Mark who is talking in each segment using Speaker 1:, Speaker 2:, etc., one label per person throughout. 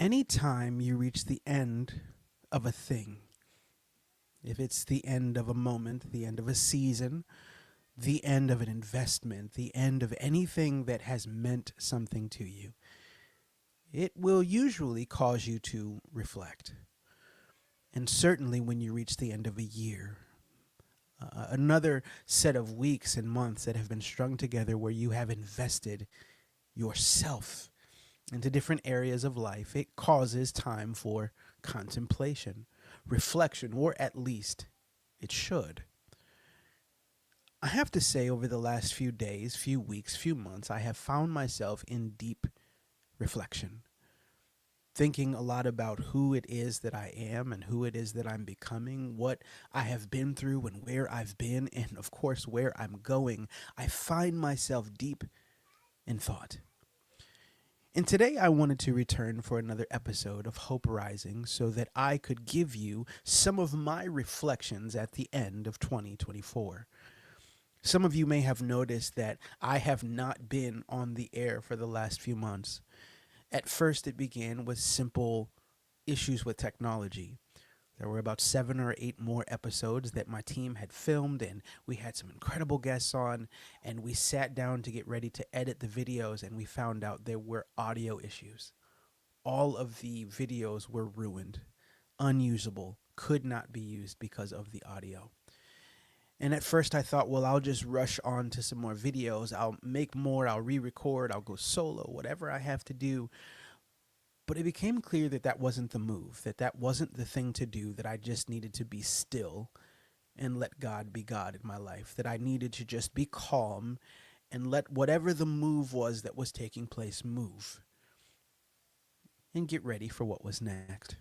Speaker 1: Anytime you reach the end of a thing, if it's the end of a moment, the end of a season, the end of an investment, the end of anything that has meant something to you, it will usually cause you to reflect. And certainly when you reach the end of a year, another set of weeks and months that have been strung together where you have invested yourself into different areas of life, it causes time for contemplation, reflection, or at least it should. I have to say, over the last few days, few weeks, few months, I have found myself in deep reflection, thinking a lot about who it is that I am and who it is that I'm becoming, what I have been through and where I've been, and of course, where I'm going. I find myself deep in thought. And today I wanted to return for another episode of Hope Rising so that I could give you some of my reflections at the end of 2024. Some of you may have noticed that I have not been on the air for the last few months. At first, it began with simple issues with technology. There were about 7 or 8 more episodes that my team had filmed, and we had some incredible guests on, and we sat down to get ready to edit the videos, and we found out there were audio issues. All of the videos were ruined, unusable, could not be used because of the audio. And at first I thought, well, I'll just rush on to some more videos. I'll make more, I'll re-record, I'll go solo, whatever I have to do. But it became clear that that wasn't the move, that that wasn't the thing to do, that I just needed to be still and let God be God in my life, that I needed to just be calm and let whatever the move was that was taking place move and get ready for what was next.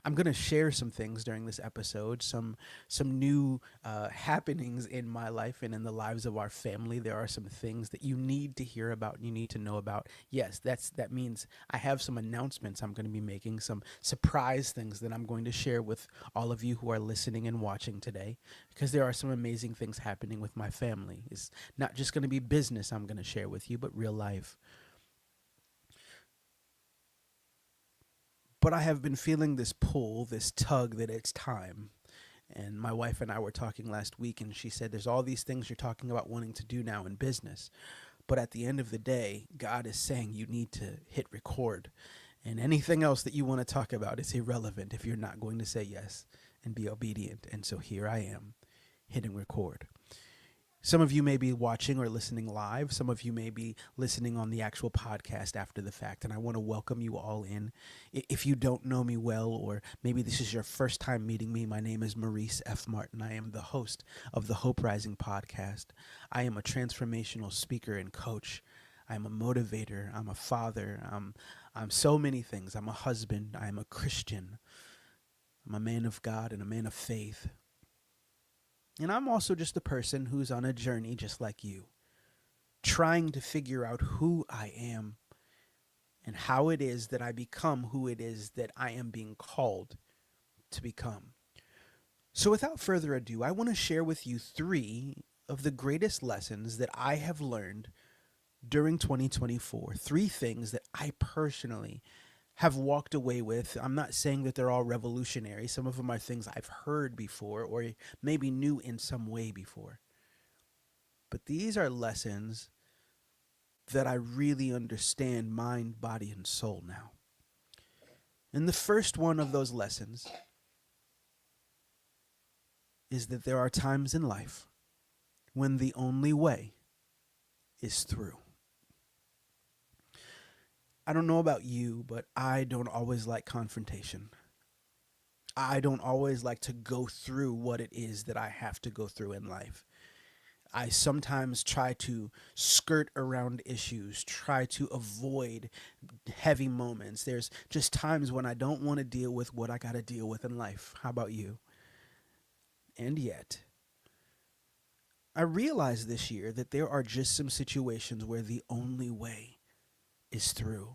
Speaker 1: I'm going to share some things during this episode, some new happenings in my life and in the lives of our family. There are some things that you need to hear about and you need to know about. Yes, that means I have some announcements I'm going to be making, some surprise things that I'm going to share with all of you who are listening and watching today, because there are some amazing things happening with my family. It's not just going to be business I'm going to share with you, but real life. But I have been feeling this pull, this tug that it's time. And my wife and I were talking last week, and she said, there's all these things you're talking about wanting to do now in business. But at the end of the day, God is saying you need to hit record. And anything else that you want to talk about is irrelevant if you're not going to say yes and be obedient. And so here I am, hitting record. Some of you may be watching or listening live. Some of you may be listening on the actual podcast after the fact, and I want to welcome you all in. If you don't know me well, or maybe this is your first time meeting me, my name is Maurice F. Martin. I am the host of the Hope Rising podcast. I am a transformational speaker and coach. I'm a motivator. I'm a father. I'm so many things. I'm a husband. I'm a Christian. I'm a man of God and a man of faith. And I'm also just a person who's on a journey just like you, trying to figure out who I am and how it is that I become who it is that I am being called to become. So without further ado, I want to share with you 3 of the greatest lessons that I have learned during 2024. 3 things that I personally have walked away with. I'm not saying that they're all revolutionary. Some of them are things I've heard before or maybe knew in some way before. But these are lessons that I really understand mind, body, and soul now. And the first one of those lessons is that there are times in life when the only way is through. I don't know about you, but I don't always like confrontation. I don't always like to go through what it is that I have to go through in life. I sometimes try to skirt around issues, try to avoid heavy moments. There's just times when I don't want to deal with what I got to deal with in life. How about you? And yet, I realized this year that there are just some situations where the only way is through.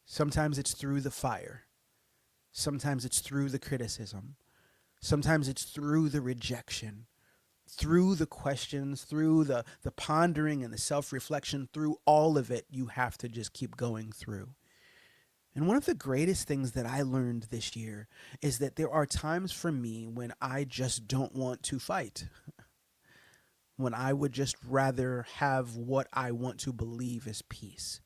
Speaker 1: Sometimes it's through the fire. Sometimes it's through the criticism. Sometimes it's through the rejection, through the questions, through the pondering and the self-reflection. Through all of it, you have to just keep going through. And one of the greatest things that I learned this year is that there are times for me when I just don't want to fight, when I would just rather have what I want to believe is peace.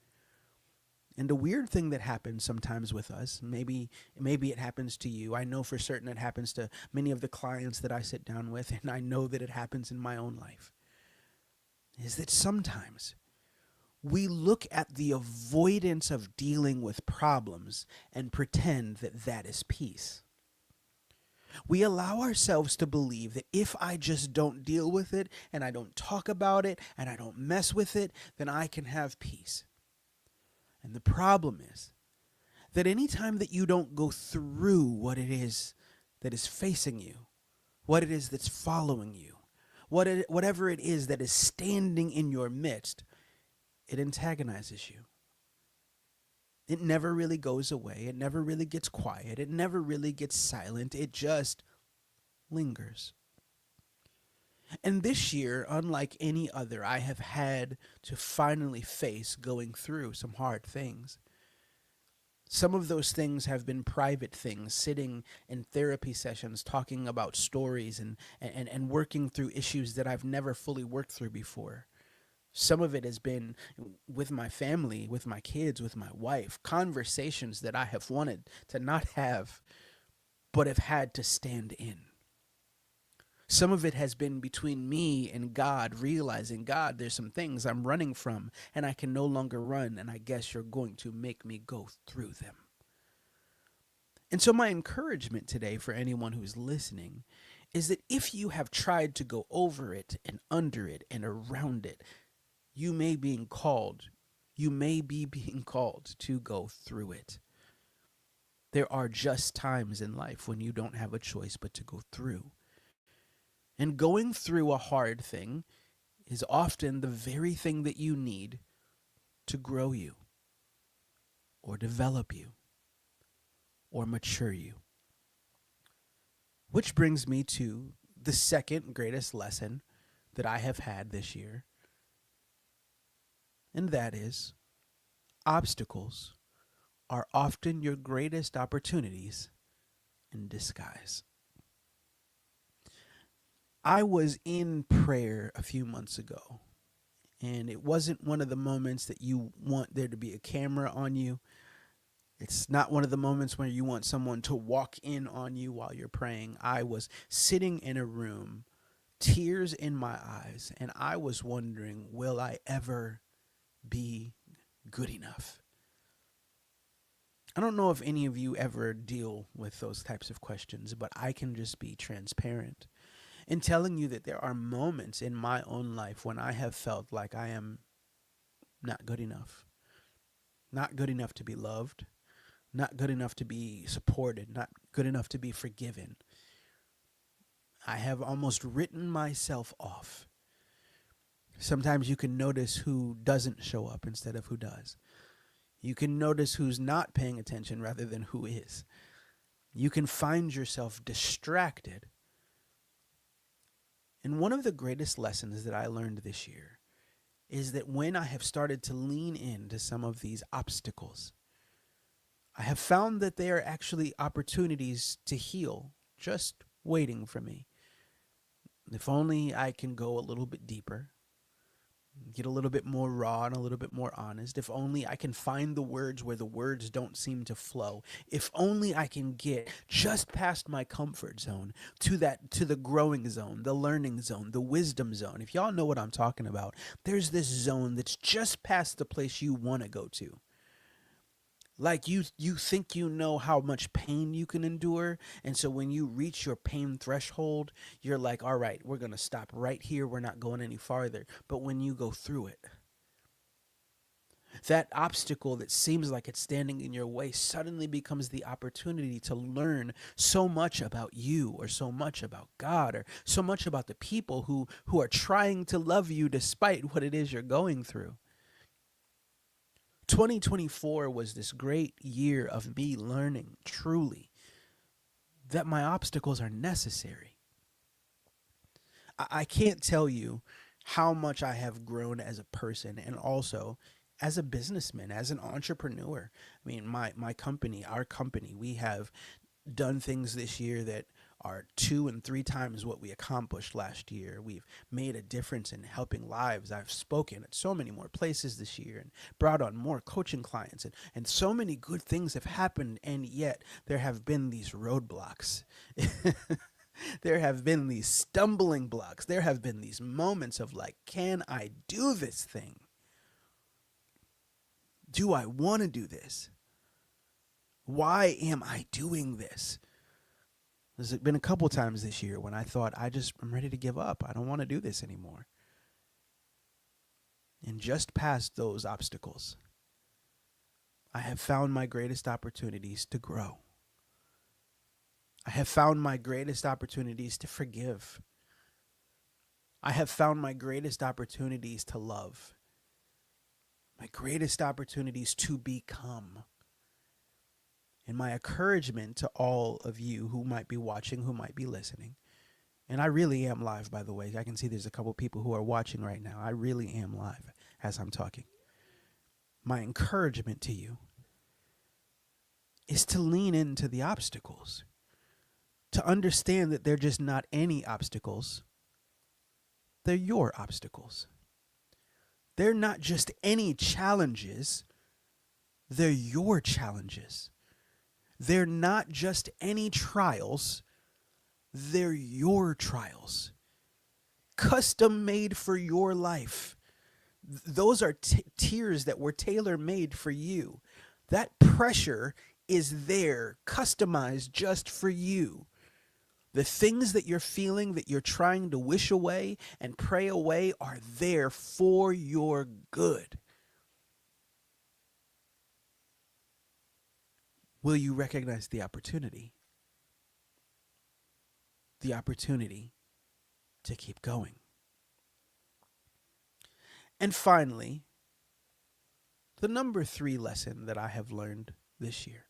Speaker 1: And the weird thing that happens sometimes with us, maybe it happens to you. I know for certain it happens to many of the clients that I sit down with, and I know that it happens in my own life, is that sometimes we look at the avoidance of dealing with problems and pretend that that is peace. We allow ourselves to believe that if I just don't deal with it and I don't talk about it and I don't mess with it, then I can have peace. And the problem is that anytime that you don't go through what it is that is facing you, what it is that's following you, whatever it is that is standing in your midst, it antagonizes you. It never really goes away. It never really gets quiet. It never really gets silent. It just lingers. And this year, unlike any other, I have had to finally face going through some hard things. Some of those things have been private things, sitting in therapy sessions, talking about stories and working through issues that I've never fully worked through before. Some of it has been with my family, with my kids, with my wife, conversations that I have wanted to not have, but have had to stand in. Some of it has been between me and God, realizing, God, there's some things I'm running from and I can no longer run, and I guess you're going to make me go through them. And so my encouragement today for anyone who's listening is that if you have tried to go over it and under it and around it, you may be being called to go through it. There are just times in life when you don't have a choice but to go through. And going through a hard thing is often the very thing that you need to grow you, or develop you, or mature you. Which brings me to the second greatest lesson that I have had this year. And that is, obstacles are often your greatest opportunities in disguise. I was in prayer a few months ago, and it wasn't one of the moments that you want there to be a camera on you. It's not one of the moments where you want someone to walk in on you while you're praying. I was sitting in a room, tears in my eyes, and I was wondering, will I ever be good enough? I don't know if any of you ever deal with those types of questions, but I can just be transparent in telling you that there are moments in my own life when I have felt like I am not good enough. Not good enough to be loved, not good enough to be supported, not good enough to be forgiven. I have almost written myself off. Sometimes you can notice who doesn't show up instead of who does. You can notice who's not paying attention rather than who is. You can find yourself distracted. And one of the greatest lessons that I learned this year is that when I have started to lean into some of these obstacles, I have found that they are actually opportunities to heal, just waiting for me. If only I can go a little bit deeper, get a little bit more raw and a little bit more honest. If only I can find the words where the words don't seem to flow. If only I can get just past my comfort zone to the growing zone, the learning zone, the wisdom zone. If y'all know what I'm talking about, there's this zone that's just past the place you want to go to. Like you think you know how much pain you can endure, and so when you reach your pain threshold, you're like, all right, we're going to stop right here. We're not going any farther. But when you go through it, that obstacle that seems like it's standing in your way suddenly becomes the opportunity to learn so much about you, or so much about God, or so much about the people who are trying to love you despite what it is you're going through. 2024 was this great year of me learning truly that my obstacles are necessary. I can't tell you how much I have grown as a person, and also as a businessman, as an entrepreneur. I mean, my company, our company, we have done things this year that are 2 and 3 times what we accomplished last year. We've made a difference in helping lives. I've spoken at so many more places this year and brought on more coaching clients, and so many good things have happened, and yet there have been these roadblocks. There have been these stumbling blocks. There have been these moments of like, can I do this thing? Do I want to do this? Why am I doing this? There's been a couple times this year when I thought, I'm ready to give up. I don't want to do this anymore. And just past those obstacles, I have found my greatest opportunities to grow. I have found my greatest opportunities to forgive. I have found my greatest opportunities to love. My greatest opportunities to become. And my encouragement to all of you who might be watching, who might be listening, and I really am live, by the way. I can see there's a couple people who are watching right now. I really am live as I'm talking. My encouragement to you is to lean into the obstacles, to understand that they're just not any obstacles. They're your obstacles. They're not just any challenges. They're your challenges. They're not just any trials. They're your trials. Custom made for your life. Those are tiers that were tailor made for you. That pressure is there, customized just for you. The things that you're feeling, that you're trying to wish away and pray away, are there for your good. Will you recognize the opportunity? The opportunity to keep going. And finally, the number 3 lesson that I have learned this year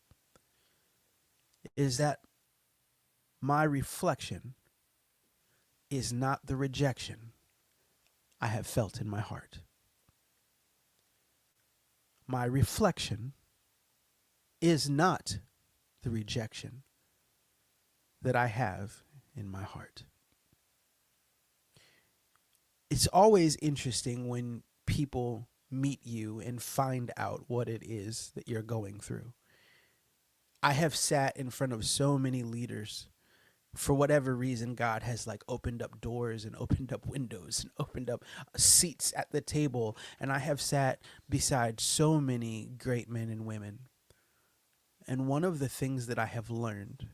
Speaker 1: is that my reflection is not the rejection I have felt in my heart. My reflection is not the rejection that I have in my heart. It's always interesting when people meet you and find out what it is that you're going through. I have sat in front of so many leaders. For whatever reason, God has like opened up doors and opened up windows and opened up seats at the table. And I have sat beside so many great men and women. And one of the things that I have learned,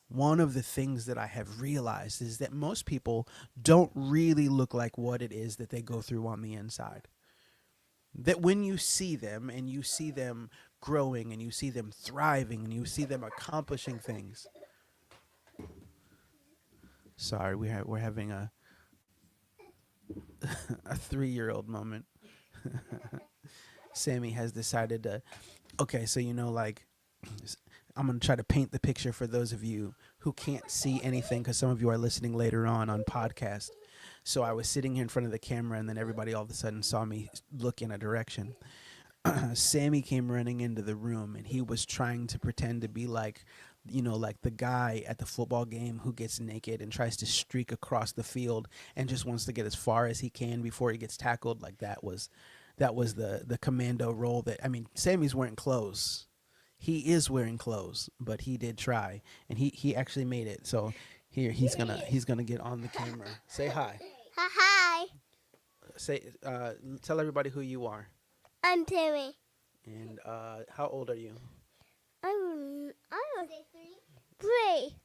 Speaker 1: one of the things that I have realized, is that most people don't really look like what it is that they go through on the inside. That when you see them and you see them growing and you see them thriving and you see them accomplishing things. Sorry, we're having a 3-year-old moment. Sammy has decided to, okay, so like, I'm going to try to paint the picture for those of you who can't see anything, because some of you are listening later on podcast. So I was sitting here in front of the camera, and then everybody all of a sudden saw me look in a direction. Sammy came running into the room, and he was trying to pretend to be like, like the guy at the football game who gets naked and tries to streak across the field and just wants to get as far as he can before he gets tackled. Like that was the commando role. That, I mean, Sammy's wearing clothes. He is wearing clothes, but he did try, and he actually made it. So here he's gonna get on the camera. Say hi.
Speaker 2: Hi.
Speaker 1: Tell everybody who you are.
Speaker 2: I'm Timmy.
Speaker 1: And how old are you?
Speaker 2: I'm 3.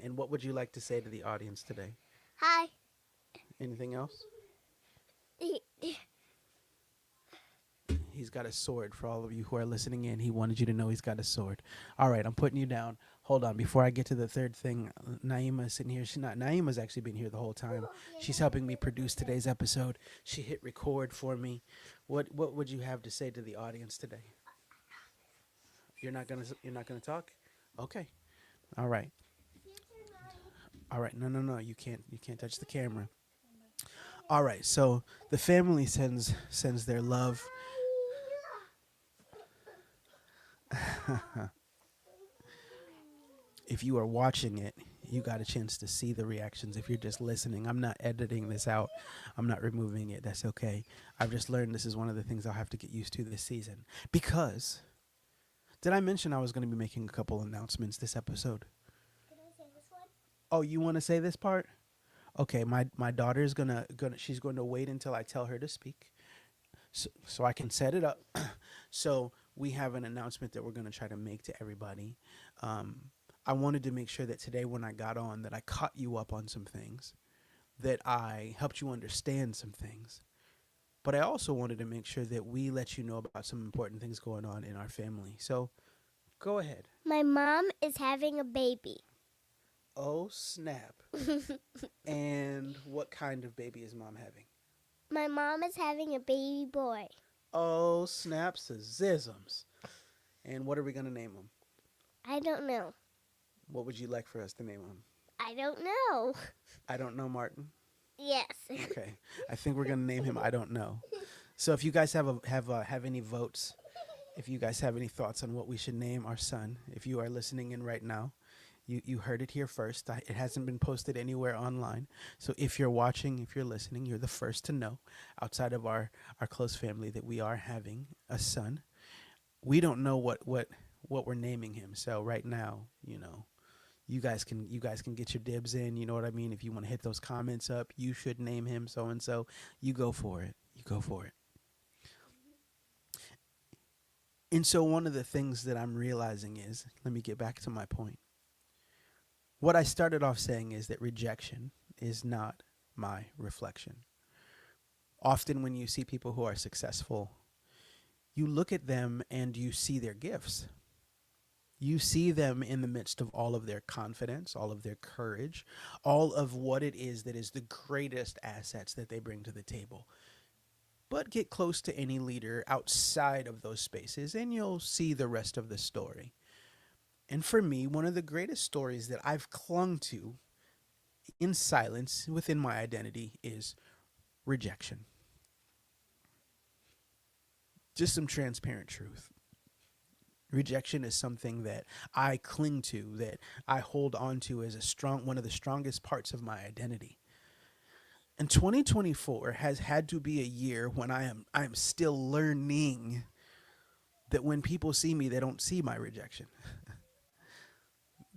Speaker 1: And what would you like to say to the audience today?
Speaker 2: Hi.
Speaker 1: Anything else? He's got a sword. For all of you who are listening in, he wanted you to know he's got a sword. All right, I'm putting you down. Hold on. Before I get to the third thing, Naima's sitting here. Naima's actually been here the whole time. She's helping me produce today's episode. She hit record for me. What would you have to say to the audience today? You're not gonna talk? Okay. All right. All right. No. You can't touch the camera. All right. So the family sends their love. If you are watching it, you got a chance to see the reactions. If you're just listening, I'm not editing this out. I'm not removing it. That's okay. I've just learned this is one of the things I'll have to get used to this season. Because, did I mention I was going to be making a couple announcements this episode?
Speaker 2: Can I say this one?
Speaker 1: Oh, you want to say this part? Okay, my daughter is gonna she's going to wait until I tell her to speak, so I can set it up. So we have an announcement that we're going to try to make to everybody. Um, I wanted to make sure that today when I got on that I caught you up on some things, that I helped you understand some things. But I also wanted to make sure that we let you know about some important things going on in our family. So go ahead.
Speaker 2: My mom is having a baby.
Speaker 1: Oh, snap. And what kind of baby is mom having?
Speaker 2: My mom is having a baby boy.
Speaker 1: Oh, snaps to zisms. And what are we going to name him?
Speaker 2: I don't know.
Speaker 1: What would you like for us to name him?
Speaker 2: I don't know.
Speaker 1: I don't know, Martin.
Speaker 2: Yes.
Speaker 1: Okay. I think we're going to name him I don't know. So if you guys have any votes, if you guys have any thoughts on what we should name our son, if you are listening in right now, you heard it here first. It hasn't been posted anywhere online. So if you're watching, if you're listening, you're the first to know outside of our close family that we are having a son. We don't know what we're naming him. So right now, you guys can get your dibs in. You know what I mean? If you want to hit those comments up, you should name him so and so. You go for it. You go for it. And so one of the things that I'm realizing is, let me get back to my point. What I started off saying is that rejection is not my reflection. Often when you see people who are successful, you look at them and you see their gifts. You see them in the midst of all of their confidence, all of their courage, all of what it is that is the greatest assets that they bring to the table. But get close to any leader outside of those spaces and you'll see the rest of the story. And for me, one of the greatest stories that I've clung to in silence within my identity is rejection. Just some transparent truth. Rejection is something that I cling to, that I hold on to as one of the strongest parts of my identity. And 2024 has had to be a year when I am still learning that when people see me, they don't see my rejection.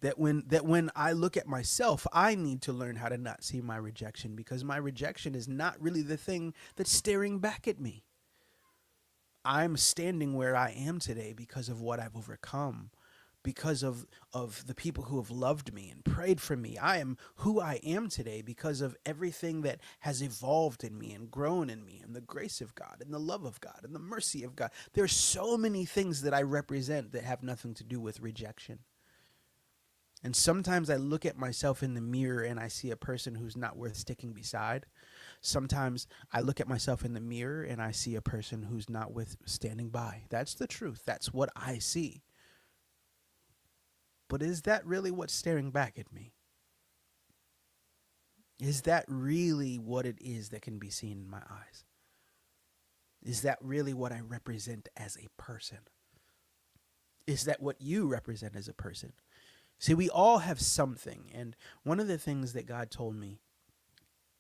Speaker 1: That when I look at myself, I need to learn how to not see my rejection, because my rejection is not really the thing that's staring back at me. I'm standing where I am today because of what I've overcome, because of the people who have loved me and prayed for me. I am who I am today because of everything that has evolved in me and grown in me, and the grace of God and the love of God and the mercy of God. There's so many things that I represent that have nothing to do with rejection. And sometimes I look at myself in the mirror and I see a person who's not worth sticking beside. Sometimes I look at myself in the mirror and I see a person who's not worth standing by. That's the truth. That's what I see. But is that really what's staring back at me? Is that really what it is that can be seen in my eyes? Is that really what I represent as a person? Is that what you represent as a person? See, we all have something. And one of the things that God told me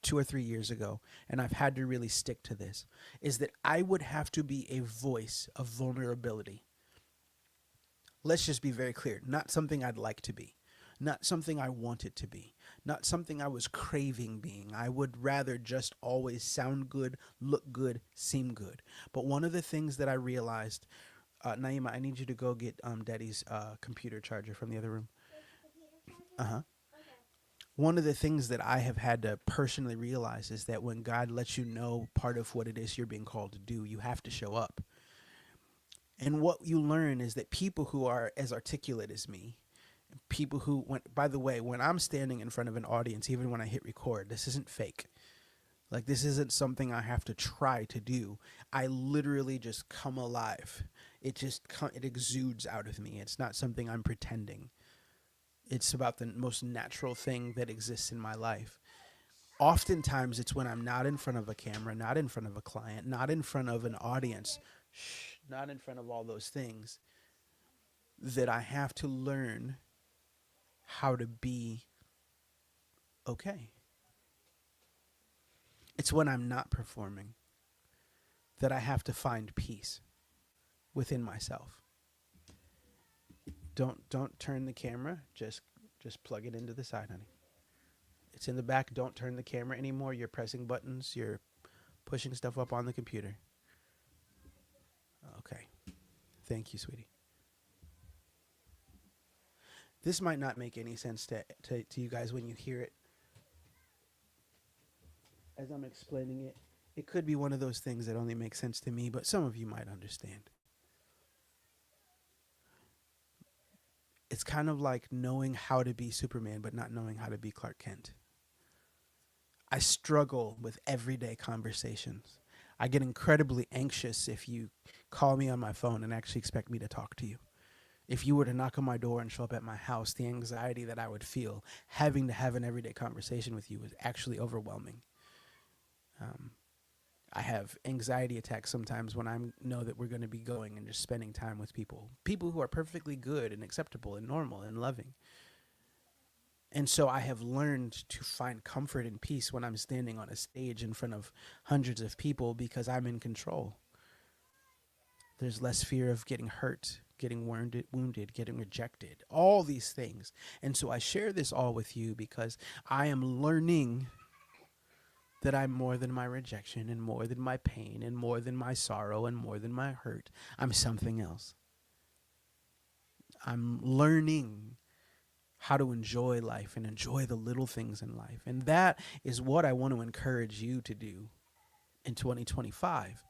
Speaker 1: 2 or 3 years ago, and I've had to really stick to this, is that I would have to be a voice of vulnerability. Let's just be very clear. Not something I'd like to be. Not something I wanted to be. Not something I was craving being. I would rather just always sound good, look good, seem good. But one of the things that I realized, Naima, I need you to go get Daddy's computer charger from the other room. Uh-huh. One of the things that I have had to personally realize is that when God lets you know part of what it is you're being called to do, you have to show up. And what you learn is that people who are as articulate as me, people who, by the way, when I'm standing in front of an audience, even when I hit record, this isn't fake. Like, this isn't something I have to try to do. I literally just come alive. It exudes out of me. It's not something I'm pretending. It's about the most natural thing that exists in my life. Oftentimes, it's when I'm not in front of a camera, not in front of a client, not in front of an audience, not in front of all those things. that I have to learn how to be okay. It's when I'm not performing that I have to find peace within myself. Don't turn the camera. Just plug it into the side, honey. It's in the back. Don't turn the camera anymore. You're pressing buttons. You're pushing stuff up on the computer. Okay. Thank you, sweetie. This might not make any sense to you guys when you hear it. As I'm explaining it, it could be one of those things that only makes sense to me, but some of you might understand. It's kind of like knowing how to be Superman, but not knowing how to be Clark Kent. I struggle with everyday conversations. I get incredibly anxious if you call me on my phone and actually expect me to talk to you. If you were to knock on my door and show up at my house, the anxiety that I would feel having to have an everyday conversation with you is actually overwhelming. Um, I have anxiety attacks sometimes when I know that we're going to be going and just spending time with people who are perfectly good and acceptable and normal and loving. And so I have learned to find comfort and peace when I'm standing on a stage in front of hundreds of people because I'm in control. There's less fear of getting hurt, getting wounded, getting rejected, all these things. And so I share this all with you because I am learning that I'm more than my rejection and more than my pain and more than my sorrow and more than my hurt. I'm something else. I'm learning how to enjoy life and enjoy the little things in life. And that is what I want to encourage you to do in 2025.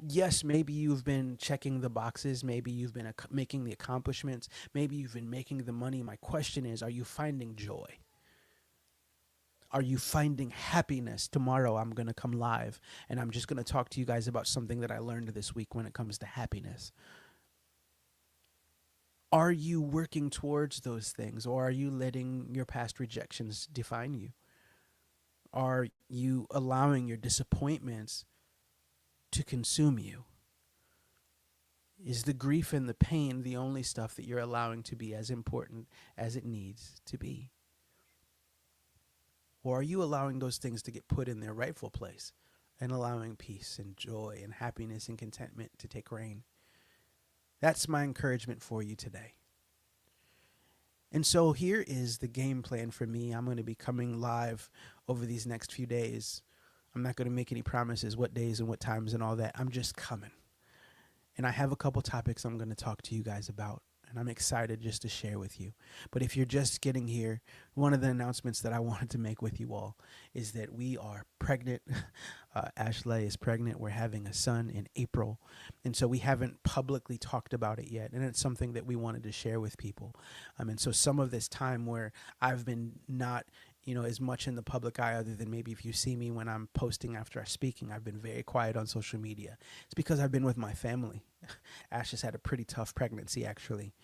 Speaker 1: Yes, maybe you've been checking the boxes. Maybe you've been making the accomplishments. Maybe you've been making the money. My question is, are you finding joy? Are you finding happiness? Tomorrow I'm going to come live and I'm just going to talk to you guys about something that I learned this week when it comes to happiness. Are you working towards those things, or are you letting your past rejections define you? Are you allowing your disappointments to consume you? Is the grief and the pain the only stuff that you're allowing to be as important as it needs to be? Or are you allowing those things to get put in their rightful place and allowing peace and joy and happiness and contentment to take reign? That's my encouragement for you today. And so here is the game plan for me. I'm going to be coming live over these next few days. I'm not going to make any promises what days and what times and all that. I'm just coming. And I have a couple topics I'm going to talk to you guys about. And I'm excited just to share with you. But if you're just getting here, one of the announcements that I wanted to make with you all is that we are pregnant. Ashley is pregnant. We're having a son in April. And so we haven't publicly talked about it yet. And it's something that we wanted to share with people. And so some of this time where I've been not as much in the public eye, other than maybe if you see me when I'm posting after I'm speaking, I've been very quiet on social media. It's because I've been with my family. Ash has had a pretty tough pregnancy, actually.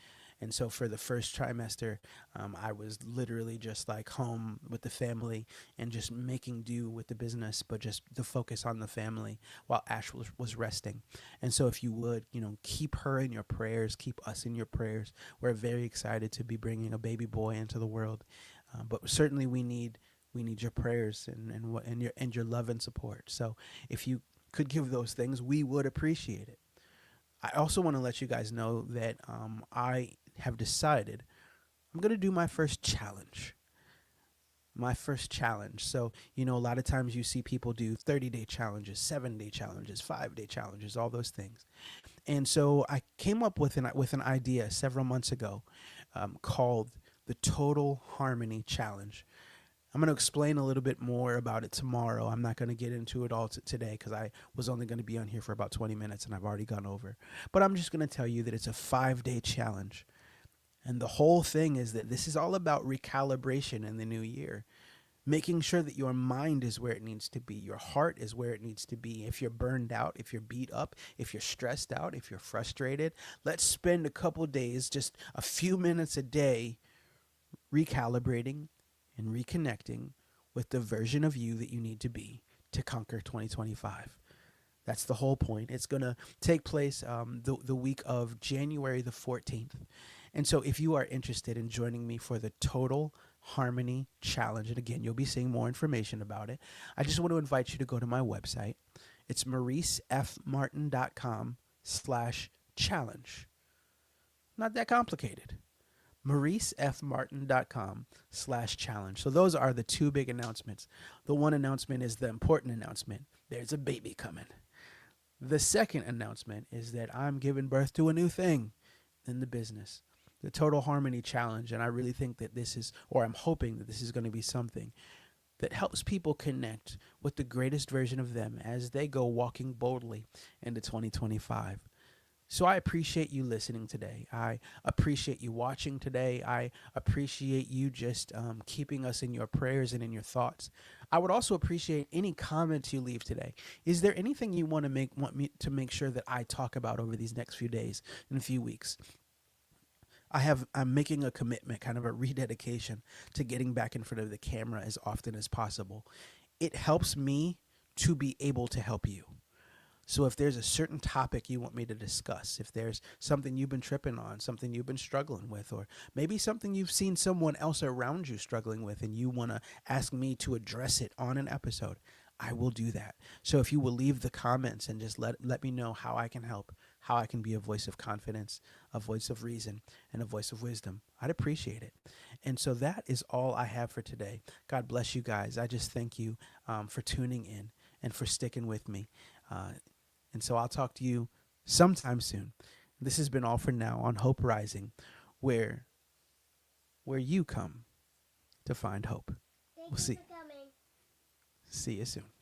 Speaker 1: And so for the first trimester, I was literally just like home with the family and just making do with the business, but just the focus on the family while Ash was resting. And so if you would, keep her in your prayers, keep us in your prayers. We're very excited to be bringing a baby boy into the world. But certainly we need your prayers and your love and support. So if you could give those things, we would appreciate it. I also want to let you guys know that I have decided I'm going to do my first challenge. So, a lot of times you see people do 30-day challenges, 7-day challenges, 5-day challenges, all those things. And so I came up with an idea several months ago called the Total Harmony Challenge. I'm going to explain a little bit more about it tomorrow. I'm not going to get into it all today because I was only going to be on here for about 20 minutes and I've already gone over. But I'm just going to tell you that it's a 5-day challenge. And the whole thing is that this is all about recalibration in the new year. Making sure that your mind is where it needs to be. Your heart is where it needs to be. If you're burned out, if you're beat up, if you're stressed out, if you're frustrated, let's spend a couple days, just a few minutes a day, recalibrating and reconnecting with the version of you that you need to be to conquer 2025. That's the whole point. It's going to take place the week of January the 14th. And so if you are interested in joining me for the Total Harmony Challenge, and again, you'll be seeing more information about it, I just want to invite you to go to my website. It's mauricefmartin.com/challenge. Not that complicated. mauricefmartin.com/challenge. So those are the two big announcements. The one announcement is the important announcement. There's a baby coming. The second announcement is that I'm giving birth to a new thing in the business, the Total Harmony Challenge. And I really think that this is, or I'm hoping that this is going to be something that helps people connect with the greatest version of them as they go walking boldly into 2025. So I appreciate you listening today. I appreciate you watching today. I appreciate you just keeping us in your prayers and in your thoughts. I would also appreciate any comments you leave today. Is there anything you want me to make sure that I talk about over these next few days and a few weeks? I'm making a commitment, kind of a rededication to getting back in front of the camera as often as possible. It helps me to be able to help you. So if there's a certain topic you want me to discuss, if there's something you've been tripping on, something you've been struggling with, or maybe something you've seen someone else around you struggling with and you want to ask me to address it on an episode, I will do that. So if you will leave the comments and just let me know how I can help, how I can be a voice of confidence, a voice of reason, and a voice of wisdom, I'd appreciate it. And so that is all I have for today. God bless you guys. I just thank you for tuning in and for sticking with me. And so I'll talk to you sometime soon. This has been all for now on Hope Rising, where you come to find hope.
Speaker 2: Thank
Speaker 1: We'll
Speaker 2: you
Speaker 1: see.
Speaker 2: for coming.
Speaker 1: See you soon.